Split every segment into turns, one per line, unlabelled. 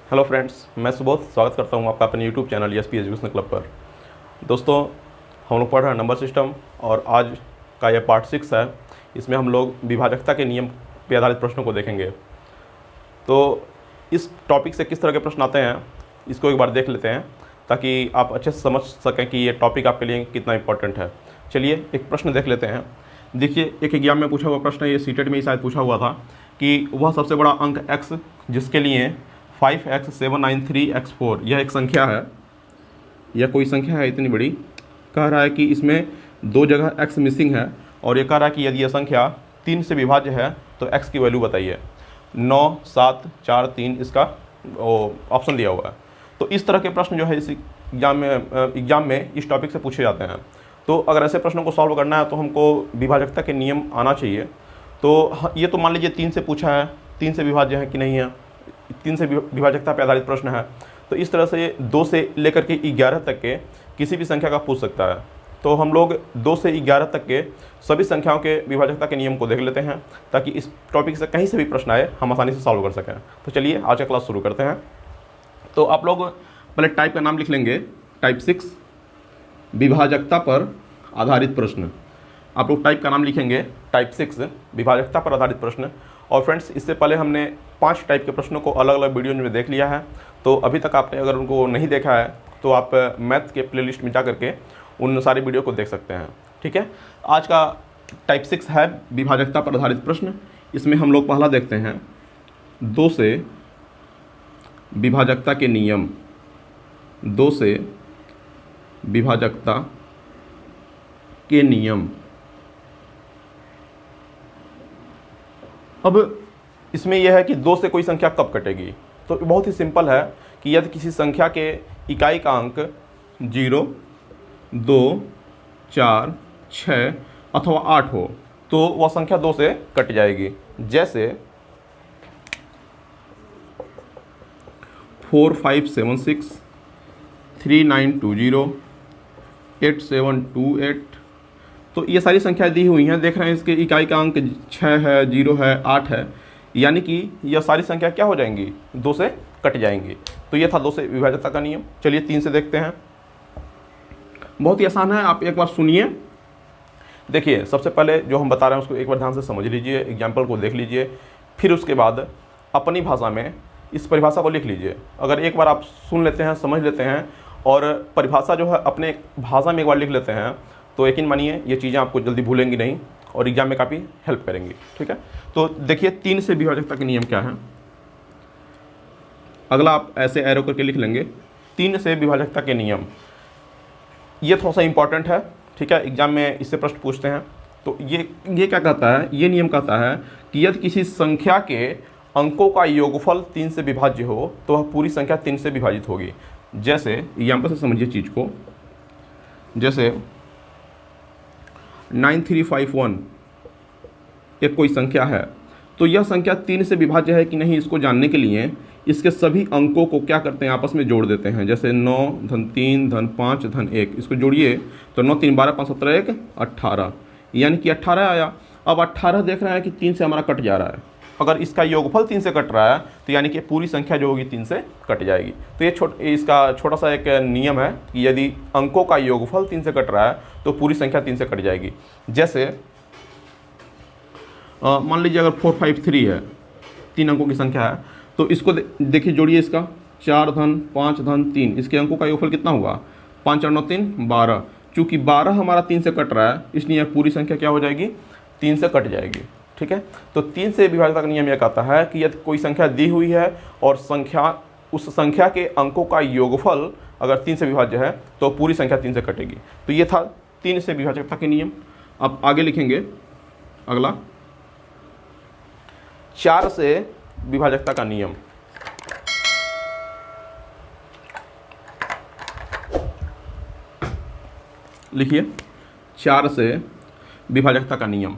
Hello friends, मैं सुबोध स्वागत करता हूं आपका अपने YouTube channel SP education club पर। दोस्तों, हम लोग पढ़ रहे हैं नंबर सिस्टम और आज का यह पार्ट 6 है। इसमें हम लोग विभाजकता के नियम पर आधारित प्रश्नों को देखेंगे। तो इस टॉपिक से किस तरह के प्रश्न आते हैं इसको एक बार देख लेते हैं ताकि आप अच्छे से समझ सकें कि ये टॉपिक आपके लिए कितना इंपॉर्टेंट है। चलिए एक प्रश्न देख लेते हैं। देखिए, एक एग्जाम में पूछा हुआ प्रश्न है, ये सीटेट में ही शायद पूछा हुआ था कि वह सबसे बड़ा अंक x जिसके लिए 5x793x4 यह एक संख्या है, यह कोई संख्या है इतनी बड़ी, कह रहा है कि इसमें दो जगह x मिसिंग है और ये कह रहा है कि यदि यह संख्या 3 से विभाज्य है तो x की वैल्यू बताइए। 9, 7, 4, 3 इसका ऑप्शन दिया हुआ है। तो इस तरह के प्रश्न जो है इस एग्जाम में इस टॉपिक से पूछे जाते हैं। तो अगर ऐसे प्रश्नों को सॉल्व करना है तो हमको विभाजकता के नियम आना चाहिए। तो ये तो मान लीजिए 3 से पूछा है, 3 से विभाज्य है कि नहीं है, 3 से विभाजकता पर आधारित प्रश्न है। तो इस तरह से 2 से लेकर के 11 तक के किसी भी संख्या का पूछ सकता है। तो हम लोग 2 से 11 तक के सभी संख्याओं के विभाजकता के नियम को देख लेते हैं ताकि इस टॉपिक से कहीं से भी प्रश्न आए हम आसानी से सॉल्व कर सकें। तो चलिए आज का क्लास शुरू करते हैं। तो आप लोग पहले टाइप का नाम लिख लेंगे, टाइप 6 विभाजकता पर आधारित प्रश्न। आप लोग टाइप का नाम लिखेंगे, टाइप 6 विभाजकता पर आधारित प्रश्न। और फ्रेंड्स, इससे पहले हमने 5 टाइप के प्रश्नों को अलग अलग वीडियो में देख लिया है। तो अभी तक आपने अगर उनको नहीं देखा है तो आप मैथ के प्लेलिस्ट में जा करके उन सारे वीडियो को देख सकते हैं। ठीक है, आज का टाइप 6 है विभाजकता पर आधारित प्रश्न। इसमें हम लोग पहला देखते हैं 2 से विभाजकता के नियम। 2 से विभाजकता के नियम। अब इसमें यह है कि 2 से कोई संख्या कब कटेगी। तो बहुत ही सिंपल है कि यदि किसी संख्या के इकाई का अंक 0, 2, 4, 6 अथवा 8 हो तो वह संख्या 2 से कट जाएगी। जैसे 4576, 3920, 8728। तो ये सारी संख्याएं दी हुई हैं। देख रहे हैं इसके इकाई का अंक 6 है, 0 है, 8 है, यानी कि यह सारी संख्या क्या हो जाएंगी, 2 से कट जाएंगी। तो ये था 2 से विभाजकता का नियम। चलिए 3 से देखते हैं। बहुत ही आसान है, आप एक बार सुनिए। देखिए, सबसे पहले जो हम बता रहे हैं उसको एक बार ध्यान से समझ लीजिए, एग्जाम्पल को देख लीजिए, फिर उसके बाद अपनी भाषा में इस परिभाषा को लिख लीजिए। अगर एक बार आप सुन लेते हैं, समझ लेते हैं और परिभाषा जो है अपने भाषा में एक बार लिख लेते हैं तो यकीन मानिए ये चीज़ें आपको जल्दी भूलेंगी नहीं और एग्जाम में काफ़ी हेल्प करेंगी। ठीक है, तो देखिए 3 से विभाजकता के नियम क्या है। अगला आप ऐसे एरो करके लिख लेंगे, 3 से विभाजकता के नियम। ये थोड़ा सा इंपॉर्टेंट है। ठीक है, एग्जाम में इससे प्रश्न पूछते हैं। तो ये क्या कहता है, ये नियम कहता है कि यदि किसी संख्या के अंकों का योगफल 3 से विभाज्य हो तो वह पूरी संख्या 3 से विभाजित होगी। जैसे एग्जाम्पल से समझिए चीज़ को। जैसे 9351 एक कोई संख्या है, तो यह संख्या 3 से विभाज्य है कि नहीं इसको जानने के लिए इसके सभी अंकों को क्या करते हैं, आपस में जोड़ देते हैं। जैसे 9 धन 3 धन 5 धन 1, इसको जोड़िए तो 9 3 12 5 17 1 18, यानी कि 18 आया। अब 18 देख रहे हैं कि 3 से हमारा कट जा रहा है। अगर इसका योगफल 3 से कट रहा है तो यानी कि पूरी संख्या जो होगी 3 से कट जाएगी। तो ये इसका छोटा सा एक नियम है कि यदि अंकों का योगफल 3 से कट रहा है तो पूरी संख्या 3 से कट जाएगी। जैसे मान लीजिए अगर 453 है, 3 अंकों की संख्या है, तो इसको देखिए जोड़िए इसका 4 धन 5 धन 3, इसके अंकों का योगफल कितना हुआ, 5 और 9 3 12। चूँकि 12 हमारा 3 से कट रहा है इसलिए पूरी संख्या क्या हो जाएगी, 3 से कट जाएगी। ठीक है, तो 3 से विभाजकता का नियम यह कहता है कि यदि कोई संख्या दी हुई है और उस संख्या के अंकों का योगफल अगर 3 से विभाज्य है तो पूरी संख्या 3 से कटेगी। तो ये था 3 से विभाजकता के नियम। अब आगे लिखेंगे अगला 4 से विभाजकता का नियम। लिखिए 4 से विभाजकता का नियम।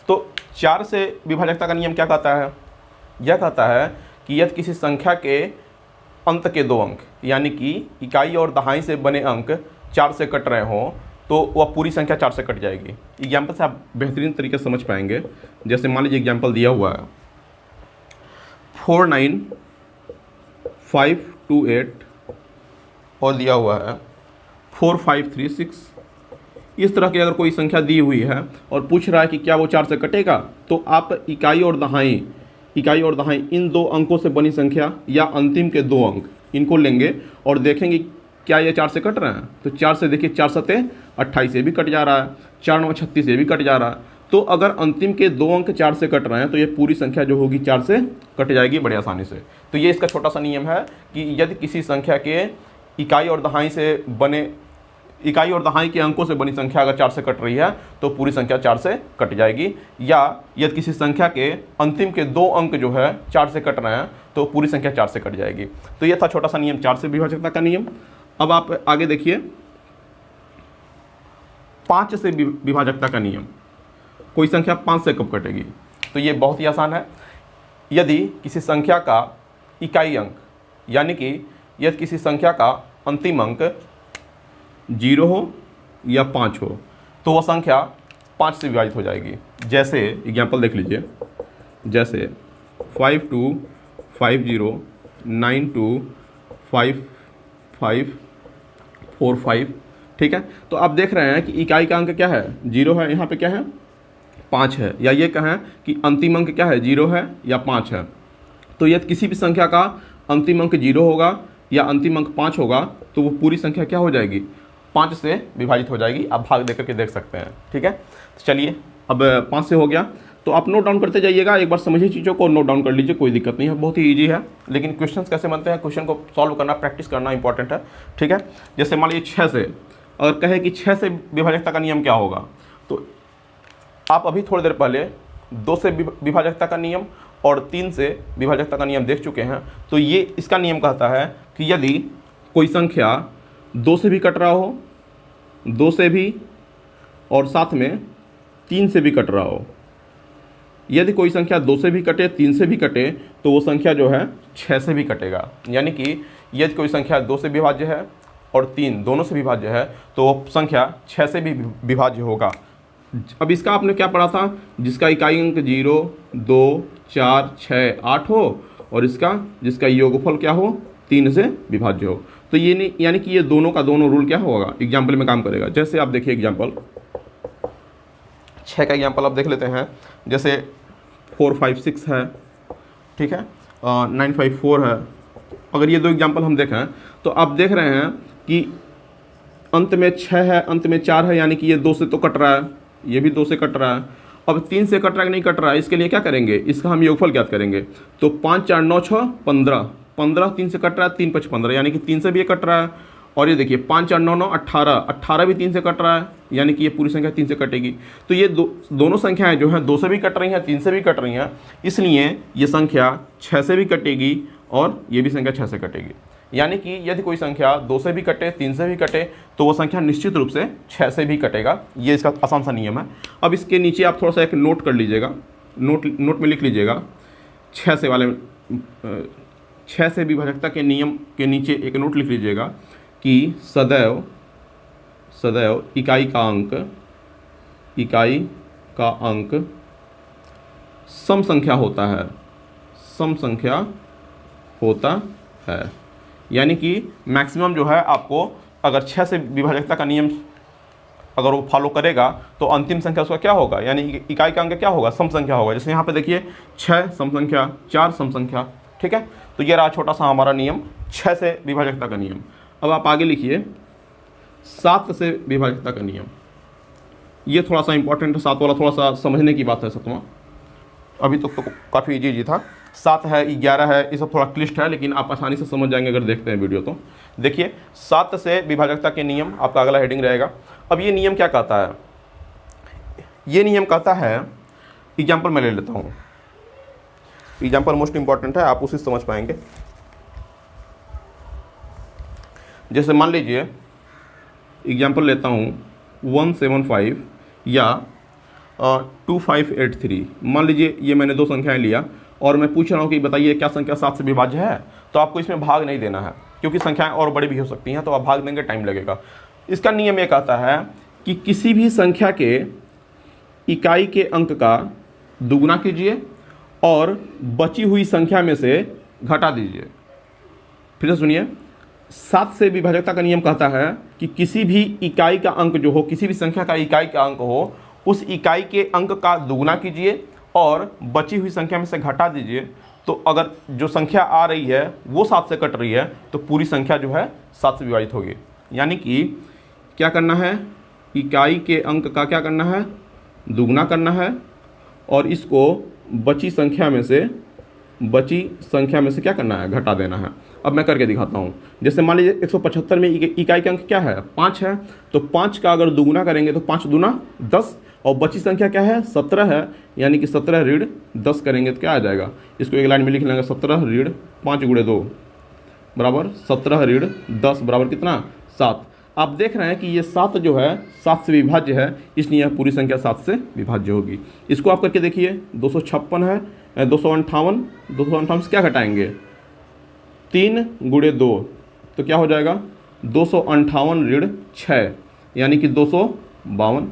तो 4 से विभाजकता का नियम क्या कहता है, यह कहता है कि यदि किसी संख्या के अंत के 2 अंक यानी कि इकाई और दहाई से बने अंक 4 से कट रहे हों तो वह पूरी संख्या 4 से कट जाएगी। एग्जाम्पल से आप बेहतरीन तरीके से समझ पाएंगे। जैसे मान लीजिए एग्जाम्पल दिया हुआ है 528 और दिया हुआ है 4536। इस तरह की अगर कोई संख्या दी हुई है और पूछ रहा है कि क्या वो 4 से कटेगा, तो आप इकाई और दहाई इन दो अंकों से बनी संख्या या अंतिम के दो अंक इनको लेंगे और देखेंगे क्या ये 4 से कट रहे हैं। तो 4 से देखिए 4 सते 28 से भी कट जा रहा है, 4 9 36 से भी कट जा रहा है। तो अगर अंतिम के दो अंक 4 से कट रहे हैं तो ये पूरी संख्या जो होगी 4 से कट जाएगी बड़े आसानी से। तो ये इसका छोटा सा नियम है कि यदि किसी संख्या के इकाई और दहाई के अंकों से बनी संख्या अगर 4 से कट रही है तो पूरी संख्या 4 से कट जाएगी, या यदि किसी संख्या के अंतिम के दो अंक जो है 4 से कट रहे हैं तो पूरी संख्या 4 से कट जाएगी। तो ये था छोटा सा नियम 4 से विभाजकता का नियम। अब आप आगे देखिए 5 से विभाजकता का नियम। कोई संख्या 5 से कब कटेगी? तो ये बहुत ही आसान है। यदि किसी संख्या का इकाई अंक यानी कि यदि किसी संख्या का अंतिम अंक 0 हो या 5 हो तो वह संख्या 5 से विभाजित हो जाएगी। जैसे एग्जाम्पल देख लीजिए, जैसे 5250925545, ठीक है। तो आप देख रहे हैं कि इकाई का अंक क्या है? 0 है, यहाँ पे क्या है? 5 है। या ये कहें कि अंतिम अंक क्या है? 0 है या 5 है। तो यदि किसी भी संख्या का अंतिम अंक 0 होगा या अंतिम अंक 5 होगा तो वो पूरी संख्या क्या हो जाएगी? 5 से विभाजित हो जाएगी। आप भाग देकर के देख सकते हैं, ठीक है। तो चलिए अब 5 से हो गया तो आप नोट डाउन करते जाइएगा, एक बार समझिए चीज़ों को, नोट डाउन कर लीजिए, कोई दिक्कत नहीं है, बहुत ही ईजी है। लेकिन क्वेश्चंस कैसे बनते हैं, क्वेश्चन को सॉल्व करना, प्रैक्टिस करना इंपॉर्टेंट है, ठीक है। जैसे मान लीजिए 6 से, अगर कहे कि 6 से विभाजकता का नियम क्या होगा, तो आप अभी थोड़ी देर पहले 2 से विभाजकता का नियम और 3 से विभाजकता का नियम देख चुके हैं। तो ये इसका नियम कहता है कि यदि कोई संख्या 2 से भी कट रहा हो, 2 से भी, और साथ में 3 से भी कट रहा हो, यदि कोई संख्या 2 से भी कटे, 3 से भी कटे, तो वो संख्या जो है 6 से भी कटेगा। यानी कि यदि कोई संख्या 2 से विभाज्य है और 3 दोनों से विभाज्य है तो वो संख्या 6 से भी विभाज्य होगा। अब इसका आपने क्या पढ़ा था? जिसका इकाई अंक 0, 2, 4, 6, 8 हो और जिसका योगफल क्या हो? 3 से विभाज्य हो। तो ये नहीं, यानी कि ये दोनों का दोनों रूल क्या होगा? एग्जाम्पल में काम करेगा। जैसे आप देखिए एग्जाम्पल 6 का एग्जाम्पल आप देख लेते हैं। जैसे 456 है, ठीक है, 954 है। अगर ये दो एग्जाम्पल हम देखें तो आप देख रहे हैं कि अंत में 6 है, अंत में 4 है, यानी कि ये 2 से तो कट रहा है, ये भी 2 से कट रहा है। अब 3 से कट रहा है कि नहीं कट रहा है, इसके लिए क्या करेंगे? इसका हम योगफल ज्ञात करेंगे। तो 5 4 9 6 15, 15 3 से कट रहा है, 3 5 15, यानी कि 3 से भी ये कट रहा है। और ये देखिए 5 4 9 9 18, 18 भी 3 से कट रहा है, यानी कि ये पूरी संख्या 3 से कटेगी। तो ये दोनों संख्याएं जो हैं 2 से भी कट रही हैं, 3 से भी कट रही हैं, इसलिए ये संख्या 6 से भी कटेगी और ये भी संख्या 6 से कटेगी। यानी कि यदि कोई संख्या 2 से भी कटे, 3 से भी कटे, तो वो संख्या निश्चित रूप से 6 से भी कटेगा। ये इसका आसान सा नियम है। अब इसके नीचे आप थोड़ा सा एक नोट कर लीजिएगा, नोट में लिख लीजिएगा 6 से विभाजकता के नियम के नीचे एक नोट लिख लीजिएगा कि सदैव इकाई का अंक सम संख्या होता है। यानी कि मैक्सिमम जो है आपको अगर 6 से विभाजकता का नियम अगर वो फॉलो करेगा तो अंतिम संख्या उसका क्या होगा? यानी इकाई का अंक क्या होगा? सम संख्या होगा। जैसे यहाँ पे देखिए 6 सम संख्या, 4 सम संख्या, ठीक है। तो ये रहा छोटा सा हमारा नियम 6 से विभाजकता का नियम। अब आप आगे लिखिए 7 से विभाजकता का नियम। ये थोड़ा सा इंपॉर्टेंट है, 7 वाला थोड़ा सा समझने की बात है। 7वां अभी तक तो काफ़ी ईजी था। 7 है, 11 है, ये सब थोड़ा क्लिष्ट है, लेकिन आप आसानी से समझ जाएंगे अगर देखते हैं वीडियो। तो देखिए 7 से विभाजकता के नियम आपका अगला हेडिंग रहेगा। अब ये नियम क्या कहता है? ये नियम कहता है, एग्जाम्पल मैं ले लेता हूँ, एग्जाम्पल मोस्ट इंपॉर्टेंट है, आप उसी समझ पाएंगे। जैसे मान लीजिए एग्जाम्पल लेता हूँ 175 या 2583। मान लीजिए ये मैंने दो संख्याएं लिया और मैं पूछ रहा हूँ कि बताइए क्या संख्या 7 से विभाज्य है? तो आपको इसमें भाग नहीं देना है, क्योंकि संख्याएं और बड़ी भी हो सकती हैं, तो आप भाग देंगे टाइम लगेगा। इसका नियम ये कहता है कि किसी भी संख्या के इकाई के अंक का दुगुना कीजिए और बची हुई संख्या में से घटा दीजिए। फिर से सुनिए, 7 से विभाजकता का नियम कहता है कि किसी भी इकाई का अंक जो हो, किसी भी संख्या का इकाई का अंक हो, उस इकाई के अंक का दुगुना कीजिए और बची हुई संख्या में से घटा दीजिए। तो अगर जो संख्या आ रही है वो 7 से कट रही है तो पूरी संख्या जो है 7 से विभाजित होगी। यानी कि क्या करना है, इकाई के अंक का क्या करना है, दुगुना करना है और इसको बची संख्या में से क्या करना है, घटा देना है। अब मैं करके दिखाता हूँ। जैसे मान लीजिए 175 में इकाई का अंक क्या है, 5 है, तो 5 का अगर दुगुना करेंगे तो 5 दूना 10 और बची संख्या क्या है, 17 है, यानी कि 17 ऋण 10 करेंगे तो क्या आ जाएगा, इसको एक लाइन में लिख लेंगे, 17 ऋण 5 गुणे 2 बराबर 17 ऋण 10 बराबर कितना, 7। आप देख रहे हैं कि ये 7 जो है 7 से विभाज्य है, इसलिए यह पूरी संख्या 7 से विभाज्य होगी। इसको आप करके देखिए, 256 है, 258 से क्या घटाएंगे, 3 गुणे 2 तो क्या हो जाएगा, 258 ऋण 6 यानी कि 252।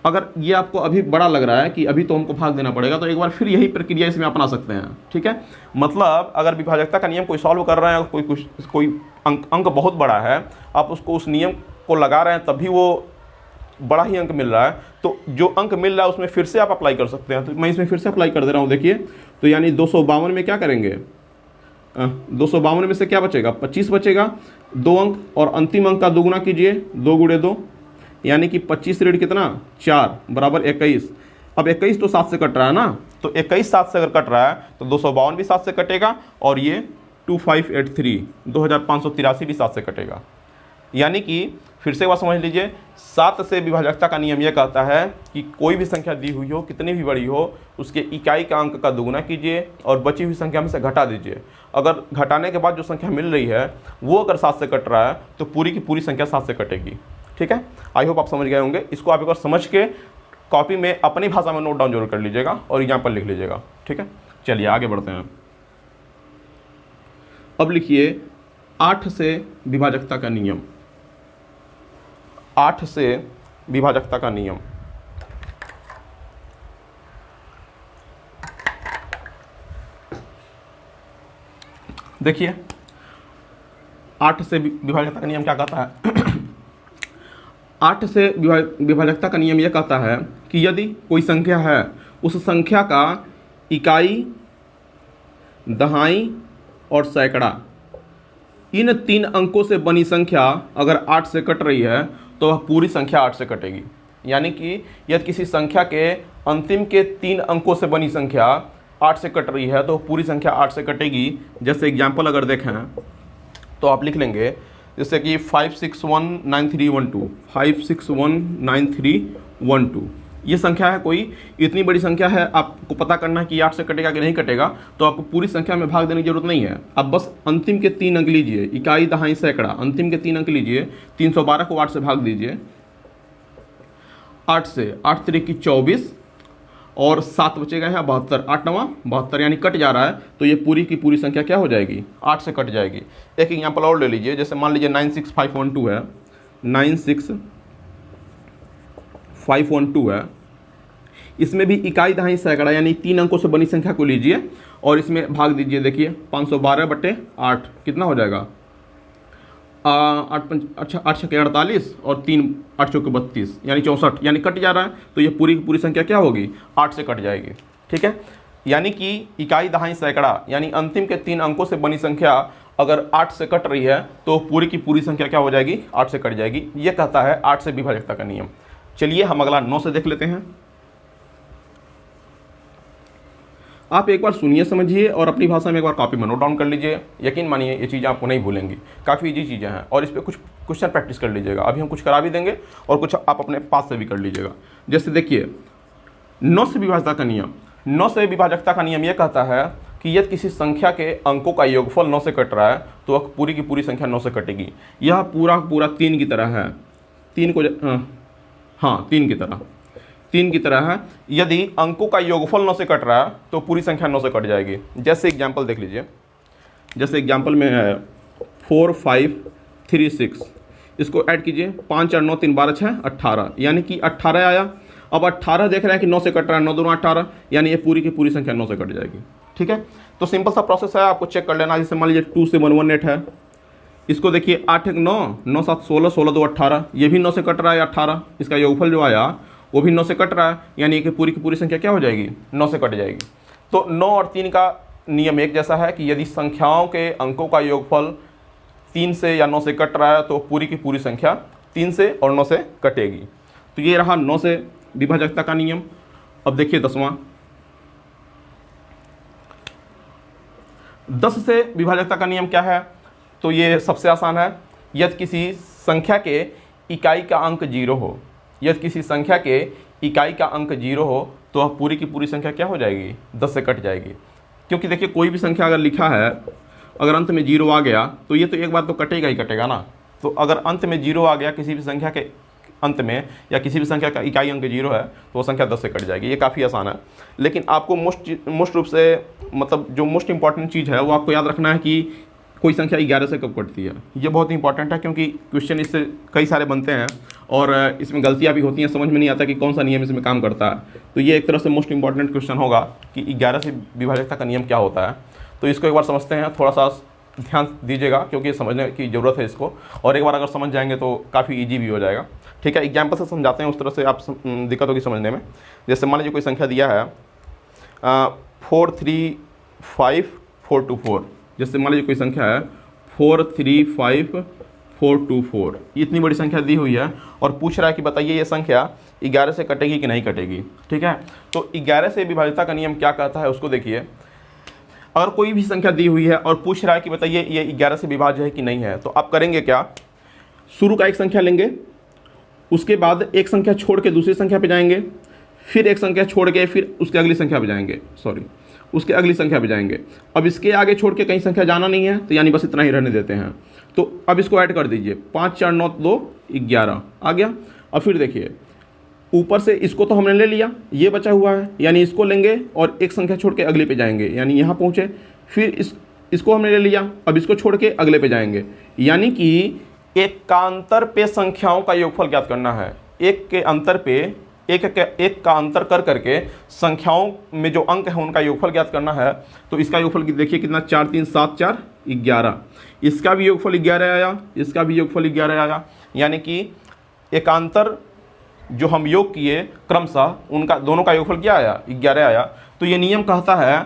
अगर ये आपको अभी बड़ा लग रहा है कि अभी तो हमको भाग देना पड़ेगा, तो एक बार फिर यही प्रक्रिया इसमें अपना सकते हैं। ठीक है, मतलब अगर विभाजकता का नियम कोई सॉल्व कर रहे हैं, कोई अंक बहुत बड़ा है, आप उसको उस नियम को लगा रहे हैं तभी वो बड़ा ही अंक मिल रहा है, तो जो अंक मिल रहा है उसमें फिर से आप अप्लाई कर सकते हैं। तो मैं इसमें फिर से अप्लाई कर दे रहा हूँ, देखिए। तो यानी 252 में क्या करेंगे, 252 में से क्या बचेगा, 25 बचेगा, 2 अंक और अंतिम अंक का दुगुना कीजिए, 2 गुणे 2 यानी कि 25 ऋण कितना, 4 बराबर 21। अब 21 तो 7 से कट रहा है ना, तो 21 7 से अगर कट रहा है तो 252 भी 7 से कटेगा और ये 2583 भी 7 से कटेगा। यानी कि फिर से एक बार समझ लीजिए, 7 से विभाजकता का नियम यह कहता है कि कोई भी संख्या दी हुई हो, कितनी भी बड़ी हो, उसके इकाई का अंक का दुगुना कीजिए और बची हुई संख्या में से घटा दीजिए। अगर घटाने के बाद जो संख्या मिल रही है वो अगर 7 से कट रहा है तो पूरी की पूरी संख्या 7 से कटेगी। ठीक है, आई होप आप समझ गए होंगे। इसको आप एक बार समझ के कॉपी में अपनी भाषा में नोट डाउन जरूर कर लीजिएगा और एग्जाम्पल लिख लीजिएगा। ठीक है, चलिए आगे बढ़ते हैं। अब लिखिए 8 से विभाजकता का नियम। 8 से विभाजकता का नियम, देखिए 8 से विभाजकता का नियम क्या कहता है। 8 से विभाजकता का नियम यह कहता है कि यदि कोई संख्या है, उस संख्या का इकाई, दहाई और सैकड़ा, इन 3 अंकों से बनी संख्या अगर 8 से कट रही है तो वह पूरी संख्या 8 से कटेगी। यानी कि यदि किसी संख्या के अंतिम के 3 अंकों से बनी संख्या 8 से कट रही है तो पूरी संख्या 8 से कटेगी। जैसे एग्जाम्पल अगर देखें तो आप लिख लेंगे, जैसे कि 5619312, 5619312 ये संख्या है, कोई इतनी बड़ी संख्या है, आपको पता करना है कि 8 से कटेगा कि नहीं कटेगा, तो आपको पूरी संख्या में भाग देने की जरूरत नहीं है। आप बस अंतिम के 3 अंक लीजिए, इकाई, दहाई, सैकड़ा, अंतिम के 3 अंक लीजिए, 312 को 8 से भाग दीजिए, 8 से 8 3 की 24 और 7 बचेगा यहाँ 72, 8 9 72 यानी कट जा रहा है, तो ये पूरी की पूरी संख्या क्या हो जाएगी, 8 से कट जाएगी। एक एग्जाम्पल और ले लीजिए, जैसे मान लीजिए 96512 है, 96512 है, इसमें भी इकाई, दहाई, सैकड़ा यानी 3 अंकों से बनी संख्या को लीजिए और इसमें भाग दीजिए। देखिए 512/8 कितना हो जाएगा, 8 के 48 और 3 8 चौके 32 यानी 64, यानी कट जा रहा है, तो ये पूरी की पूरी संख्या क्या होगी, 8 से कट जाएगी। ठीक है, यानी कि इकाई, दहाई, सैकड़ा यानी अंतिम के 3 अंकों से बनी संख्या अगर 8 से कट रही है तो पूरी की पूरी संख्या क्या हो जाएगी, 8 से कट जाएगी। ये कहता है 8 से विभाजकता का नियम। चलिए हम अगला 9 से देख लेते हैं। आप एक बार सुनिए, समझिए और अपनी भाषा में एक बार कॉपी में नोट डाउन कर लीजिए। यकीन मानिए ये चीज़ें आपको नहीं भूलेंगी, काफ़ी इजी चीज़ें हैं और इस पर कुछ क्वेश्चन प्रैक्टिस कर लीजिएगा। अभी हम कुछ करा भी देंगे और कुछ आप अपने पास से भी कर लीजिएगा। जैसे देखिए 9 से विभाजकता का नियम। 9 से विभाजकता का नियम यह कहता है कि यदि किसी संख्या के अंकों का योगफल 9 से कट रहा है तो वह पूरी की पूरी संख्या 9 से कटेगी। यह पूरा पूरा 3 की तरह है, 3 को 3 की तरह है। यदि अंकों का योगफल 9 से कट रहा है तो पूरी संख्या 9 से कट जाएगी। जैसे एग्जाम्पल देख लीजिए, जैसे एग्जाम्पल में है 4 5 3 6, इसको ऐड कीजिए, 5 4 9 3 12 6 18 यानी कि 18 आया। अब 18 देख रहे हैं कि 9 से कट रहा है, 9 2 18 यानी ये पूरी की पूरी संख्या 9 से कट जाएगी। ठीक है। तो सिंपल सा प्रोसेस है, आपको चेक कर लेना। जैसे मान लीजिए 2 से 118 है, इसको देखिए 8 1 9, 9 7 16, 16 2 18, ये भी 9 से कट रहा है 18, इसका योगफल जो आया वो भी 9 से कट रहा है, यानी कि पूरी की पूरी संख्या क्या हो जाएगी, 9 से कट जाएगी। तो 9 और 3 का नियम एक जैसा है कि यदि संख्याओं के अंकों का योगफल 3 से या 9 से कट रहा है तो पूरी की पूरी संख्या 3 से और 9 से कटेगी। तो ये रहा 9 से विभाजकता का नियम। अब देखिए 10वां, 10 से विभाजकता का नियम क्या है, तो ये सबसे आसान है। यदि किसी संख्या के इकाई का अंक 0 हो, यदि किसी संख्या के इकाई का अंक 0 हो तो वह पूरी की पूरी संख्या क्या हो जाएगी, 10 से कट जाएगी। क्योंकि देखिए कोई भी संख्या अगर लिखा है, अगर अंत में 0 आ गया तो ये तो एक बार तो कटेगा ही कटेगा ना। तो अगर अंत में 0 आ गया किसी भी संख्या के अंत में, या किसी भी संख्या का इकाई अंक 0 है तो वो संख्या 10 से कट जाएगी। ये काफ़ी आसान है। लेकिन आपको मोस्ट रूप से मतलब जो मोस्ट इंपॉर्टेंट चीज़ है वो आपको याद रखना है कि कोई संख्या 11 से कब कटती है। ये बहुत इंपॉर्टेंट है क्योंकि क्वेश्चन इससे कई सारे बनते हैं और इसमें गलतियाँ भी होती हैं, समझ में नहीं आता कि कौन सा नियम इसमें काम करता है। तो ये एक तरह से मोस्ट इंपॉर्टेंट क्वेश्चन होगा कि 11 से विभाजकता का नियम क्या होता है। तो इसको एक बार समझते हैं, थोड़ा सा ध्यान दीजिएगा क्योंकि समझने की ज़रूरत है इसको, और एक बार अगर समझ जाएंगे तो काफ़ी ईजी भी हो जाएगा। ठीक है, एग्जाम्पल से समझाते हैं, उस तरह से आप दिक्कत होगी समझने में। जैसे मान लीजिए कोई संख्या दिया है 4 3 5 4 2 4, जैसे मान लीजिए कोई संख्या है 4 3 5 4 2 4, इतनी बड़ी संख्या दी हुई है और पूछ रहा है कि बताइए ये संख्या 11 से कटेगी कि नहीं कटेगी। ठीक है, तो 11 से विभाजकता का नियम क्या कहता है उसको देखिए। अगर कोई भी संख्या दी हुई है और पूछ रहा है कि बताइए ये 11 से विभाज्य है कि नहीं है, तो आप करेंगे क्या, शुरू का एक संख्या लेंगे, उसके बाद एक संख्या छोड़ के दूसरी संख्या पे जाएंगे, फिर एक संख्या छोड़ के फिर उसके अगली संख्या पे जाएंगे, उसके अगली संख्या पे जाएंगे। अब इसके आगे छोड़ के कहीं संख्या जाना नहीं है तो यानी बस इतना ही रहने देते हैं। तो अब इसको ऐड कर दीजिए, 5 4 9 2 11 आ गया। अब फिर देखिए ऊपर से इसको तो हमने ले लिया, ये बचा हुआ है, यानी इसको लेंगे और एक संख्या छोड़ के अगले पे जाएंगे, यानी यहाँ पहुँचे। फिर इसको हमने ले लिया, अब इसको छोड़ के अगले पे जाएंगे, यानी कि एकांतर पे संख्याओं का योगफल ज्ञात करना है। एक के अंतर पे एक का अंतर कर करके संख्याओं में जो अंक है उनका योगफल ज्ञात करना है। तो इसका योगफल देखिए कितना, 4 3 7 4 11, इसका भी योगफल 11 आया, इसका भी योगफल 11 आया, यानी कि एकांतर जो हम योग किए क्रमशः उनका दोनों का योगफल क्या आया, 11 आया। तो ये नियम कहता है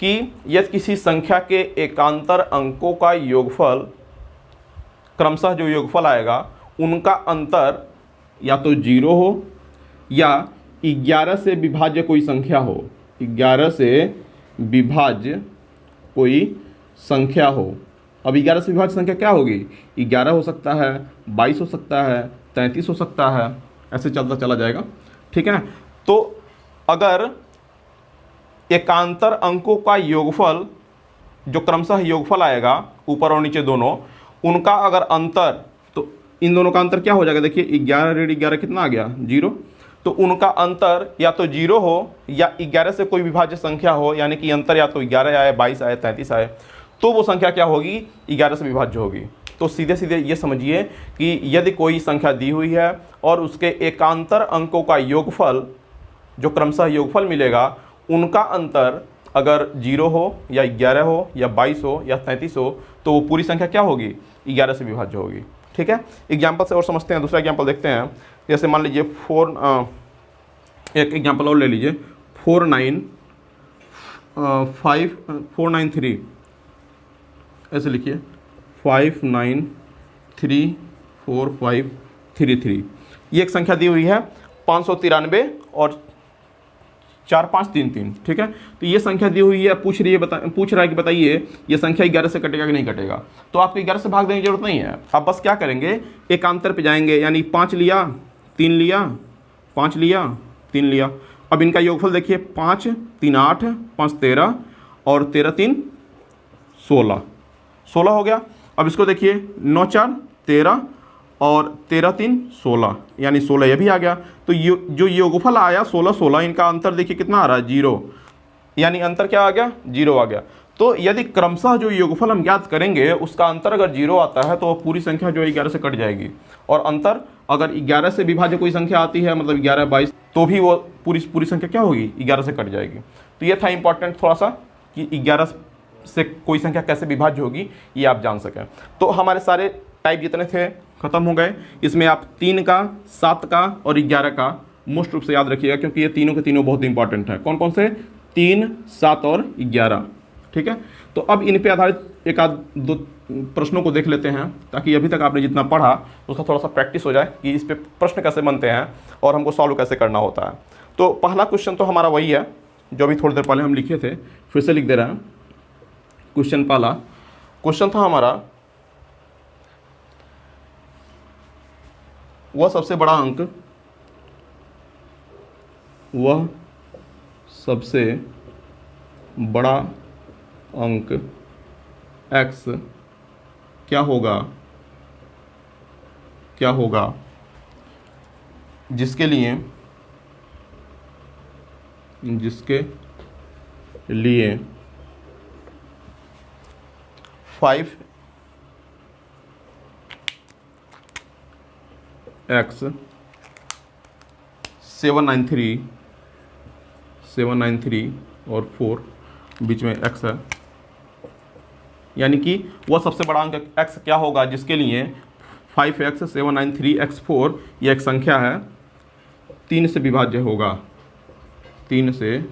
कि यदि किसी संख्या के एकांतर अंकों का योगफल क्रमशः जो योगफल आएगा उनका अंतर या तो 0 हो या 11 से विभाज्य कोई संख्या हो, 11 से विभाज्य कोई संख्या हो। अब 11 से विभाज्य संख्या क्या होगी, 11 हो सकता है, 22 हो सकता है, 33 हो सकता है, ऐसे चलता चला जाएगा। ठीक है, तो अगर एकांतर अंकों का योगफल जो क्रमशः योगफल आएगा ऊपर और नीचे दोनों, उनका अगर अंतर, तो इन दोनों का अंतर क्या हो जाएगा, देखिए 11 × 11 कितना आ गया, 0। तो उनका अंतर या तो 0 हो या 11 से कोई विभाज्य संख्या हो, यानी कि अंतर या तो 11 आए, 22 आए, 33 आए, तो वो संख्या क्या होगी, 11 से विभाज्य होगी। तो सीधे सीधे ये समझिए कि यदि कोई संख्या दी हुई है और उसके एकांतर अंकों का योगफल जो क्रमशः योगफल मिलेगा, उनका अंतर अगर 0 हो या 11 हो या 22 हो या 33 हो, तो वो पूरी संख्या क्या होगी, 11 से विभाज्य होगी। ठीक है, एग्जाम्पल से और समझते हैं। दूसरा एग्जाम्पल देखते हैं। जैसे मान लीजिए एक एग्जाम्पल और ले लीजिए, 493, ऐसे लिखिए 593453। ये एक संख्या दी हुई है 593 और 4533। ठीक है, तो ये संख्या दी हुई है, पूछ रहा है कि बताइए ये संख्या 11 से कटेगा कि नहीं कटेगा। तो आपको 11 से भाग देने की जरूरत नहीं है, आप बस क्या करेंगे, एकांतर पे जाएंगे, यानी 5 लिया 3 लिया, 5 लिया 3 लिया। अब इनका योगफल देखिए, 5 3 8, 5 13 और 13 3 16, 16 हो गया। अब इसको देखिए 9 4 13 और 13 3 16, यानी 16 ये भी आ गया। तो जो योगफल आया 16 16, इनका अंतर देखिए कितना आ रहा है, 0, यानी अंतर क्या आ गया, 0 आ गया। तो यदि क्रमशः जो योगफल हम ज्ञात करेंगे उसका अंतर अगर 0 आता है तो पूरी संख्या जो है 11 से कट जाएगी, और अंतर अगर 11 से विभाज्य कोई संख्या आती है, मतलब 11 22, तो भी वो पूरी संख्या क्या होगी, 11 से कट जाएगी। तो ये था इंपॉर्टेंट थोड़ा सा कि 11 से कोई संख्या कैसे विभाज्य होगी, ये आप जान सकें। तो हमारे सारे टाइप जितने थे खत्म हो गए। इसमें आप 3 का, 7 का और 11 का मोस्ट रूप से याद रखिएगा, क्योंकि ये तीनों के तीनों बहुत इंपॉर्टेंट है। कौन कौन से? 3, 7 और 11। ठीक है, तो अब इन पे आधारित एक आध दो प्रश्नों को देख लेते हैं, ताकि अभी तक आपने जितना पढ़ा उसका थोड़ा सा प्रैक्टिस हो जाए कि इस पे प्रश्न कैसे बनते हैं और हमको सॉल्व कैसे करना होता है। तो पहला क्वेश्चन तो हमारा वही है जो अभी थोड़ी देर पहले हम लिखे थे, फिर से लिख दे रहे हैं। क्वेश्चन पहला क्वेश्चन था हमारा, वह सबसे बड़ा अंक, वह सबसे बड़ा अंक x क्या होगा, क्या होगा जिसके लिए 5x 793 और 4 बीच में x है, यानी कि वह सबसे बड़ा अंक x क्या होगा जिसके लिए 5x 793 x4 यह एक संख्या है, 3 से विभाज्य होगा, 3 से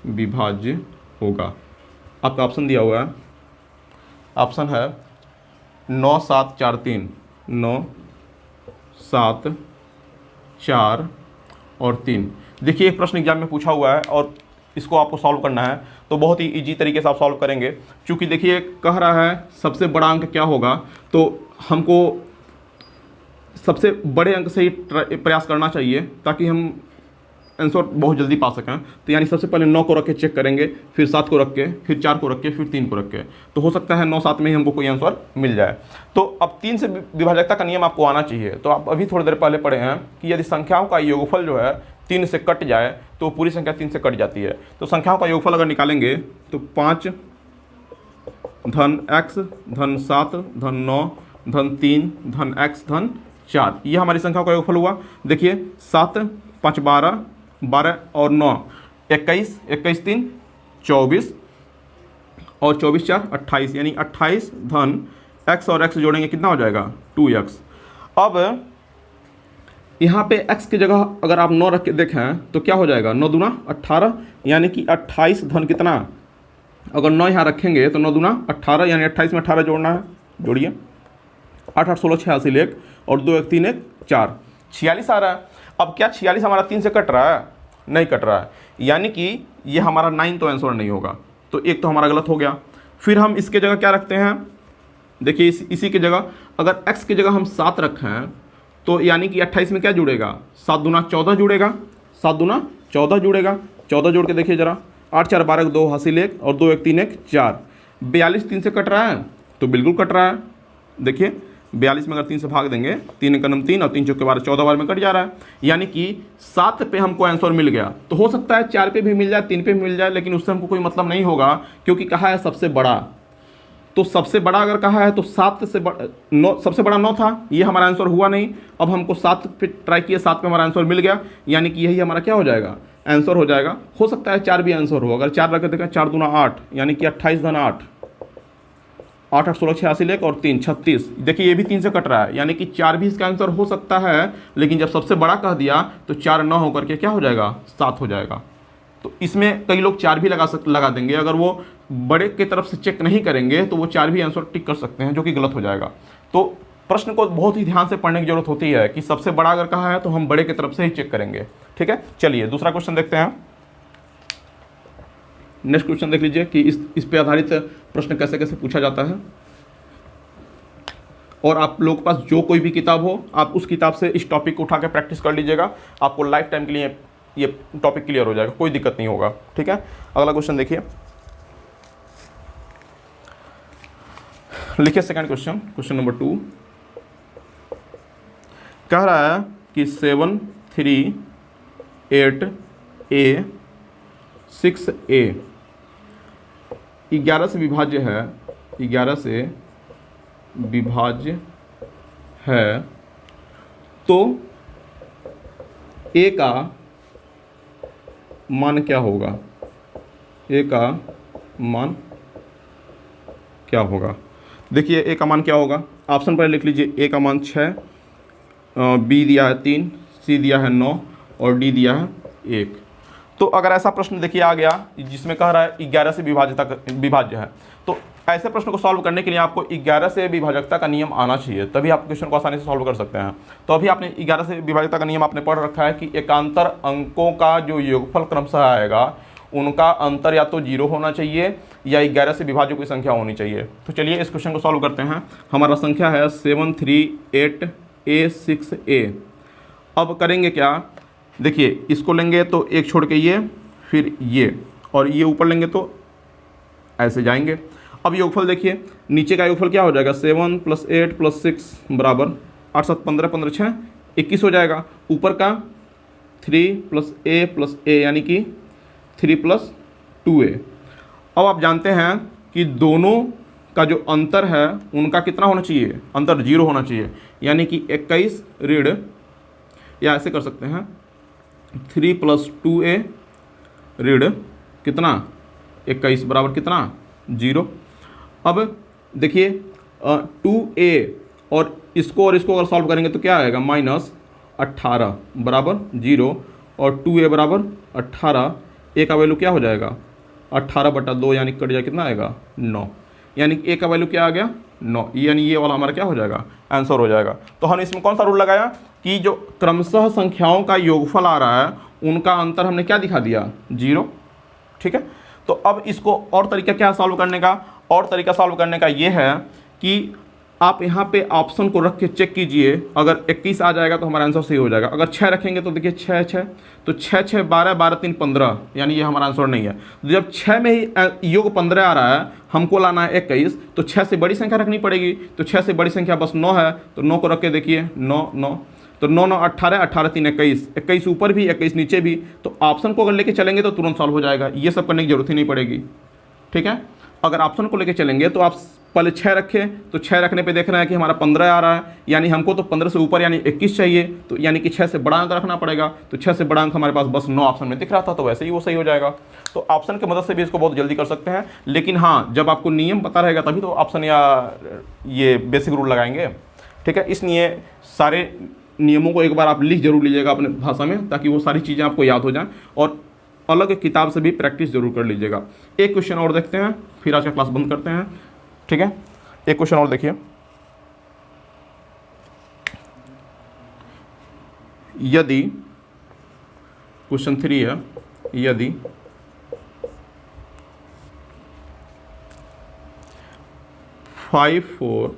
विभाज्य होगा। आपका ऑप्शन दिया हुआ है, ऑप्शन है 9 7 4 3, 9 7 4 और 3। देखिए एक प्रश्न एग्जाम में पूछा हुआ है और इसको आपको सॉल्व करना है, तो बहुत ही इजी तरीके से आप सॉल्व करेंगे। क्योंकि देखिए कह रहा है सबसे बड़ा अंक क्या होगा, तो हमको सबसे बड़े अंक से ही प्रयास करना चाहिए ताकि हम आंसर बहुत जल्दी पा सकें। तो यानी सबसे पहले 9 को रख के चेक करेंगे, फिर 7 को रख के, फिर 4 को रख के, फिर 3 को रख के, तो हो सकता है 9 7 में ही हमको कोई आंसर मिल जाए। तो अब 3 से विभाजकता का नियम आपको आना चाहिए। तो आप अभी थोड़ी देर पहले पढ़े हैं कि यदि संख्याओं का योगफल जो है 3 से कट जाए तो पूरी संख्या 3 से कट जाती है। तो संख्याओं का योगफल अगर निकालेंगे तो 5 धन x धन 7 धन 9 धन 3 धन x धन 4, ये हमारी संख्याओं का योगफल हुआ। देखिए 7 5 12, 12 और 9 21, 21 3 24 और 24 4 28, यानी 28 धन x और x जोड़ेंगे कितना हो जाएगा 2x। अब यहाँ पे x की जगह अगर आप 9 रख के देखें तो क्या हो जाएगा, 9 दूना 18, यानी कि 28 धन कितना, अगर 9 यहाँ रखेंगे तो 9 दूना 18, यानी 28 में 18 जोड़ना है, जोड़िए 8 8 16 86 1 और 2 1 3 1 4, 46 आ रहा है। अब क्या 46 हमारा 3 से कट रहा है, नहीं कट रहा है, यानी कि ये हमारा 9 तो आंसर नहीं होगा, तो एक तो हमारा गलत हो गया। फिर हम इसके जगह क्या रखते हैं, देखिए इसी की जगह अगर x की जगह हम 7 रखें तो यानी कि 28 में क्या जुड़ेगा, 7 दूना 14 जुड़ेगा, 7 दूना 14 जुड़ेगा, 14 जोड़ के देखिए जरा, 8 4 12 2 हासिल 1 और 2 1 3 1 4, 42 3 से कट रहा है, तो बिल्कुल कट रहा है। देखिए 42 में अगर 3 से भाग देंगे, 3 एकम 3 और 3 चौके 12, 14 बार में कट जा रहा है, यानी कि 7 पे हमको आंसर मिल गया। तो हो सकता है 4 पे भी मिल जाए, 3 पे भी मिल जाए, लेकिन उससे हमको कोई मतलब नहीं होगा, क्योंकि कहा है सबसे बड़ा। तो सबसे बड़ा अगर कहा है तो 7 से 9, सबसे बड़ा 9 था, ये हमारा आंसर हुआ नहीं। अब हमको 7 पे ट्राई किया, 7 पे हमारा आंसर मिल गया, यानी कि यही हमारा क्या हो जाएगा, आंसर हो जाएगा। हो सकता है 4 भी आंसर हो, अगर 4 रख के देखें, 4 दूना 8, यानी कि 28 धन 8, 8 8 16 86 1 और 3 36। देखिए ये भी 3 से कट रहा है, यानी कि 4 भी इसका आंसर हो सकता है, लेकिन जब सबसे बड़ा कह दिया तो 4 न होकर के क्या हो जाएगा, 7 हो जाएगा। तो इसमें कई लोग 4 भी लगा देंगे, अगर वो बड़े की तरफ से चेक नहीं करेंगे तो वो 4 भी आंसर टिक कर सकते हैं, जो कि गलत हो जाएगा। तो प्रश्न को बहुत ही ध्यान से पढ़ने की जरूरत होती है कि सबसे बड़ा अगर कहा है तो हम बड़े की तरफ से ही चेक करेंगे। ठीक है, चलिए दूसरा क्वेश्चन देखते हैं। नेक्स्ट क्वेश्चन देख लीजिए कि इस पे आधारित प्रश्न कैसे कैसे पूछा जाता है। और आप लोगों के पास जो कोई भी किताब हो, आप उस किताब से इस टॉपिक को उठा के प्रैक्टिस कर लीजिएगा, आपको लाइफ टाइम के लिए ये टॉपिक क्लियर हो जाएगा, कोई दिक्कत नहीं होगा। ठीक है, अगला क्वेश्चन देखिए, लिखिए सेकंड क्वेश्चन, क्वेश्चन नंबर 2 कह रहा है कि 7 3 8 A 6A 11 से विभाज्य है, 11 से विभाज्य है, तो A का मान क्या होगा। ए का मान क्या होगा। देखिए ए का मान क्या होगा, ऑप्शन पर लिख लीजिए। ए का मान 6, बी दिया है 3, सी दिया है 9 और डी दिया है 1। तो अगर ऐसा प्रश्न देखिए आ गया जिसमें कह रहा है 11 से विभाज्य है, तो ऐसे प्रश्न को सॉल्व करने के लिए आपको 11 से विभाजकता का नियम आना चाहिए, तभी आप क्वेश्चन को आसानी से सॉल्व कर सकते हैं। तो अभी आपने 11 से विभाजकता का नियम आपने पढ़ रखा है कि एकांतर अंकों का जो योगफल क्रमशः आएगा उनका अंतर या तो 0 होना चाहिए या 11 से विभाज्य कोई संख्या होनी चाहिए। तो चलिए इस क्वेश्चन को सॉल्व करते हैं। हमारा संख्या है 738A6A। अब करेंगे क्या, देखिए इसको लेंगे तो एक छोड़ के ये, फिर ये, और ये ऊपर लेंगे तो ऐसे जाएंगे। अब योगफल देखिए, नीचे का योगफल क्या हो जाएगा, 7 + 8 + 6 बराबर 8 7 15 15 6 21 हो जाएगा। ऊपर का 3 + A + A यानी कि 3 + 2A। अब आप जानते हैं कि दोनों का जो अंतर है उनका कितना होना चाहिए, अंतर 0 होना चाहिए, यानी कि 21 ऋण, या ऐसे कर सकते हैं 3 + 2A ऋण कितना 21 बराबर कितना 0। अब देखिए 2A और इसको अगर सॉल्व करेंगे तो क्या आएगा, -18 बराबर 0 और 2A बराबर 18। A का वैल्यू क्या हो जाएगा 18/2 यानी कट जाए कितना आएगा 9, यानी A का वैल्यू क्या आ गया 9, यानी ये वाला हमारा क्या हो जाएगा आंसर हो जाएगा। तो हमने इसमें कौन सा रूल लगाया कि जो क्रमशः संख्याओं का योगफल आ रहा है उनका अंतर हमने क्या दिखा दिया 0। ठीक है, तो अब इसको और तरीका क्या सॉल्व करने का, और तरीका सॉल्व करने का ये है कि आप यहाँ पे ऑप्शन को रख के चेक कीजिए, अगर 21 आ जाएगा तो हमारा आंसर सही हो जाएगा। अगर 6 रखेंगे तो देखिए 6 6 तो 6 6 12 12 3 15, यानी ये हमारा आंसर नहीं है। तो जब 6 में ही योग 15 आ रहा है, हमको लाना है 21, तो 6 से बड़ी संख्या रखनी पड़ेगी। तो 6 से बड़ी संख्या बस 9 है, तो 9 को रख के देखिए 9 9, तो 9 9 18, 18 3 21, 21 ऊपर भी 21 नीचे भी। तो ऑप्शन को अगर लेके चलेंगे तो तुरंत सॉल्व हो जाएगा, ये सब करने की जरूरत ही नहीं पड़ेगी। ठीक है, अगर ऑप्शन को लेके चलेंगे तो आप पहले 6 रखें, तो 6 रखने पे देख रहे हैं कि हमारा 15 आ रहा है, यानी हमको तो 15 से ऊपर यानी 21 चाहिए, तो यानी कि 6 से बड़ा अंक रखना पड़ेगा। तो 6 से बड़ा अंक हमारे पास बस 9 ऑप्शन में दिख रहा था, तो वैसे ही वो सही हो जाएगा। तो ऑप्शन की मदद से भी इसको बहुत जल्दी कर सकते हैं, लेकिन हाँ जब आपको नियम पता रहेगा तभी तो ऑप्शन या ये बेसिक रूल लगाएंगे। ठीक है, इसलिए सारे नियमों को एक बार आप लिख जरूर लीजिएगा अपने भाषा में, ताकि वो सारी चीज़ें आपको याद हो जाएं, और अलग किताब से भी प्रैक्टिस जरूर कर लीजिएगा। एक क्वेश्चन और देखते हैं, फिर आज का क्लास बंद करते हैं। ठीक है, एक क्वेश्चन और देखिए, यदि क्वेश्चन 3 है, यदि 5 4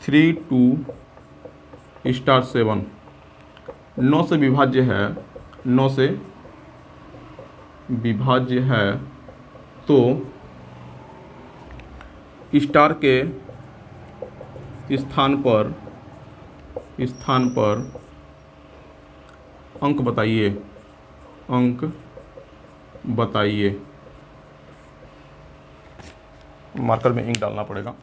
3 2 7 9 से विभाज्य है, 9 से विभाज्य है, तो स्टार के स्थान पर अंक बताइए, अंक बताइए। मार्कर में इंक डालना पड़ेगा।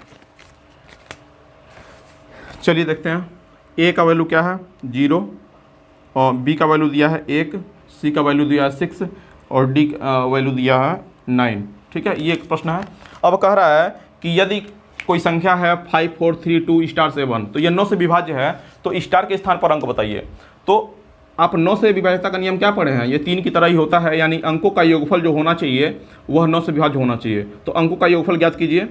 चलिए देखते हैं, ए का वैल्यू क्या है 0, और बी का वैल्यू दिया है 1, सी का वैल्यू दिया है 6 और डी का वैल्यू दिया है 9। ठीक है, ये एक प्रश्न है। अब कह रहा है कि यदि कोई संख्या है 5 4 3 2 7, तो ये 9 से विभाज्य है, तो स्टार के स्थान पर अंक बताइए। तो आप 9 से विभाज्यता का नियम क्या पढ़े हैं, ये 3 की तरह ही होता है, यानी अंकों का योगफल जो होना चाहिए वह 9 से विभाज्य होना चाहिए। तो अंकों का योगफल ज्ञात कीजिए,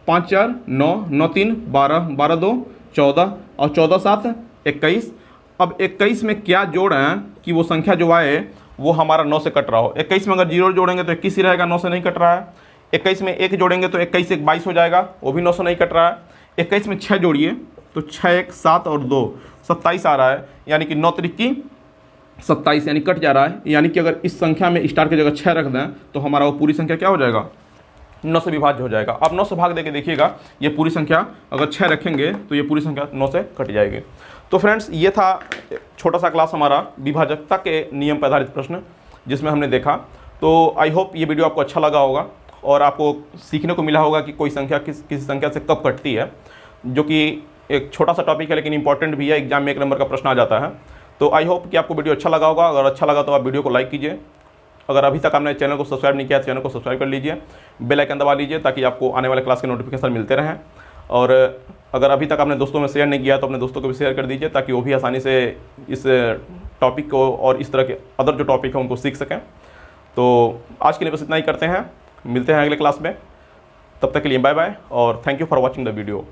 5 4 9, 9 3 12, 12 2 14 और 14 7 21। अब 21 में क्या जोड़ें कि वो संख्या जो आए वो हमारा 9 से कट रहा हो। 21 में अगर 0 जोड़ेंगे तो 21 ही रहेगा, 9 से नहीं कट रहा है। 21 में 1 जोड़ेंगे तो 21 1 22 हो जाएगा, वो भी 9 से नहीं कट रहा है। 21 में 6 जोड़िए तो 6 1 7 और 2 27 आ रहा है, यानी कि 9 3 27, यानी कट जा रहा है। यानी कि अगर इस संख्या में स्टार की जगह 6 रख दें तो हमारा वो पूरी संख्या क्या हो जाएगा 9 से विभाज्य हो जाएगा। अब 9 से भाग देके देखिएगा, ये पूरी संख्या अगर 6 रखेंगे तो ये पूरी संख्या 9 से कट जाएगी। तो फ्रेंड्स, ये था छोटा सा क्लास हमारा विभाजकता के नियम पर आधारित प्रश्न जिसमें हमने देखा। तो आई होप ये वीडियो आपको अच्छा लगा होगा और आपको सीखने को मिला होगा कि कोई संख्या किसी संख्या से कब कटती है, जो कि एक छोटा सा टॉपिक है लेकिन इंपॉर्टेंट भी है, एग्जाम में 1 नंबर का प्रश्न आ जाता है। तो आई होप कि आपको वीडियो अच्छा लगा होगा। अगर अच्छा लगा तो आप वीडियो को लाइक कीजिए, अगर अभी तक आपने चैनल को सब्सक्राइब नहीं किया तो चैनल को सब्सक्राइब कर लीजिए, बेल आइकन दबा लीजिए ताकि आपको आने वाले क्लास के नोटिफिकेशन मिलते रहें। और अगर अभी तक आपने दोस्तों में शेयर नहीं किया तो अपने दोस्तों को भी शेयर कर दीजिए ताकि वो भी आसानी से इस टॉपिक को और इस तरह के अदर जो टॉपिक है उनको सीख सकें। तो आज के लिए बस इतना ही करते हैं, मिलते हैं अगले क्लास में। तब तक के लिए बाय बाय और thank you for watching the video.